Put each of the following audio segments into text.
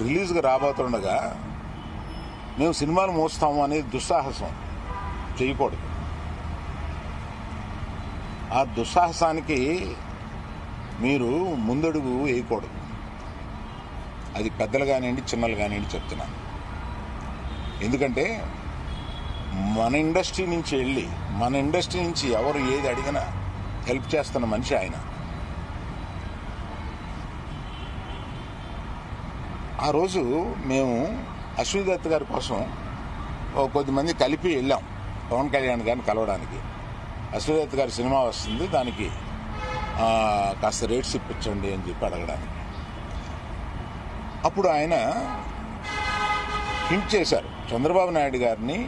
రిలీజ్గా రాబోతుండగా మేము సినిమాలు మోస్తాము అనేది దుస్సాహసం చేయకూడదు. ఆ దుస్సాహసానికి మీరు ముందడుగు వేయకూడదు. అది పెద్దలు కానివ్వండి, చిన్నలు కానివ్వండి చెప్తున్నాను. ఎందుకంటే మన ఇండస్ట్రీ నుంచి ఎవరు ఏది అడిగినా హెల్ప్ చేస్తున్న మనిషి ఆయన. ఆ రోజు మేము అశ్విని దత్ గారి కోసం కొద్దిమంది కలిపి వెళ్ళాం పవన్ కళ్యాణ్ గారిని కలవడానికి. అశ్విని దత్ గారి సినిమా వస్తుంది, దానికి కాస్త రేట్స్ ఇప్పించండి అని చెప్పి అడగడానికి. అప్పుడు ఆయన హింట్ చేశారు, చంద్రబాబు నాయుడు గారిని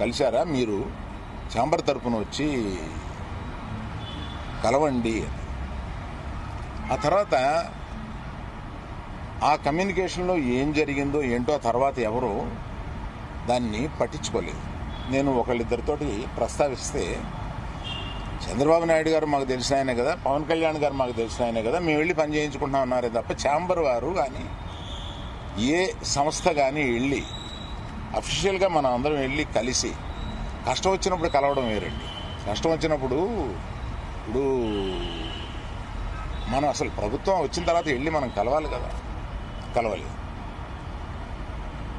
కలిశారా, మీరు ఛాంబర్ తరపున వచ్చి కలవండి అని. ఆ తర్వాత ఆ కమ్యూనికేషన్లో ఏం జరిగిందో ఏంటో ఆ తర్వాత ఎవరు దాన్ని పట్టించుకోలేదు. నేను ఒకళ్ళిద్దరితోటి ప్రస్తావిస్తే, చంద్రబాబు నాయుడు గారు మాకు తెలిసిన ఆయనే కదా, పవన్ కళ్యాణ్ గారు మాకు తెలిసిన ఆయనే కదా, మేము వెళ్ళి పని చేయించుకుంటున్నాం అన్నారే తప్ప ఛాంబర్ వారు కానీ ఏ సంస్థ కానీ వెళ్ళి అఫీషియల్గా మనం అందరం వెళ్ళి కలిసి కష్టం వచ్చినప్పుడు కలవడం వేరండి. కష్టం వచ్చినప్పుడు ఇప్పుడు మనం అసలు ప్రభుత్వం వచ్చిన తర్వాత వెళ్ళి మనం కలవాలి కదా, కలవాలి.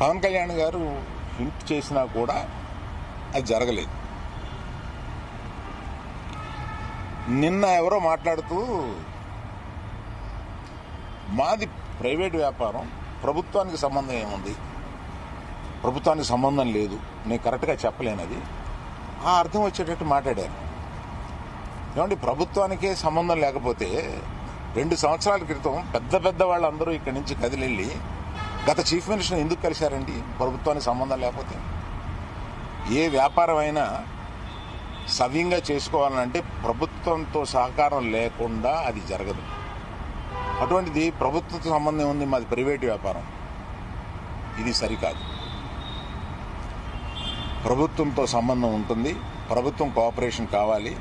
పవన్ కళ్యాణ్ గారు హింట్ చేసినా కూడా అది జరగలేదు. నిన్న ఎవరో మాట్లాడుతూ, మాది ప్రైవేట్ వ్యాపారం, ప్రభుత్వానికి సంబంధం ఏముంది, ప్రభుత్వానికి సంబంధం లేదు, నేను కరెక్ట్గా చెప్పలేనది, ఆ అర్థం వచ్చేటట్టు మాట్లాడారు. ఏమంటే ప్రభుత్వానికే సంబంధం లేకపోతే 2 సంవత్సరాల క్రితం పెద్ద వాళ్ళందరూ ఇక్కడి నుంచి కదిలెళ్ళి గత చీఫ్ మినిస్టర్ ఎందుకు కలిశారండి? ప్రభుత్వానికి సంబంధం లేకపోతే. ఏ వ్యాపారం అయినా సవ్యంగా చేసుకోవాలంటే ప్రభుత్వంతో సహకారం లేకుండా అది జరగదు. అటువంటిది ప్రభుత్వంతో సంబంధం ఉంది, మాది ప్రైవేట్ వ్యాపారం, ఇది సరికాదు. ప్రభుత్వంతో సంబంధం ఉంటుంది, ప్రభుత్వం కోఆపరేషన్ కావాలి.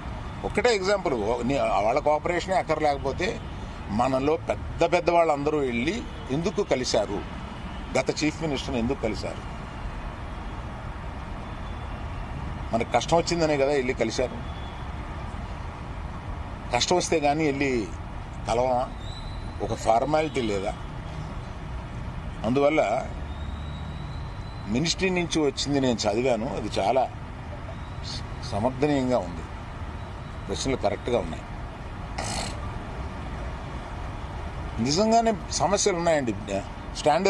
ఒకటే ఎగ్జాంపుల్, వాళ్ళ కోఆపరేషనే అక్కర్లేకపోతే మనలో పెద్ద వాళ్ళందరూ వెళ్ళి ఎందుకు కలిశారు, గత చీఫ్ మినిస్టర్ని ఎందుకు కలిశారు? మనకు కష్టం వచ్చిందనే కదా వెళ్ళి కలిశారు. కష్టం వస్తే కానీ వెళ్ళి కలవమా? ఒక ఫార్మాలిటీ లేదా? అందువల్ల మినిస్ట్రీ నుంచి వచ్చింది నేను చదివాను, అది చాలా సమర్థనీయంగా ఉంది, ప్రశ్నలు కరెక్ట్గా ఉన్నాయి. నిజంగానే సమస్యలు ఉన్నాయండి. స్టాండ్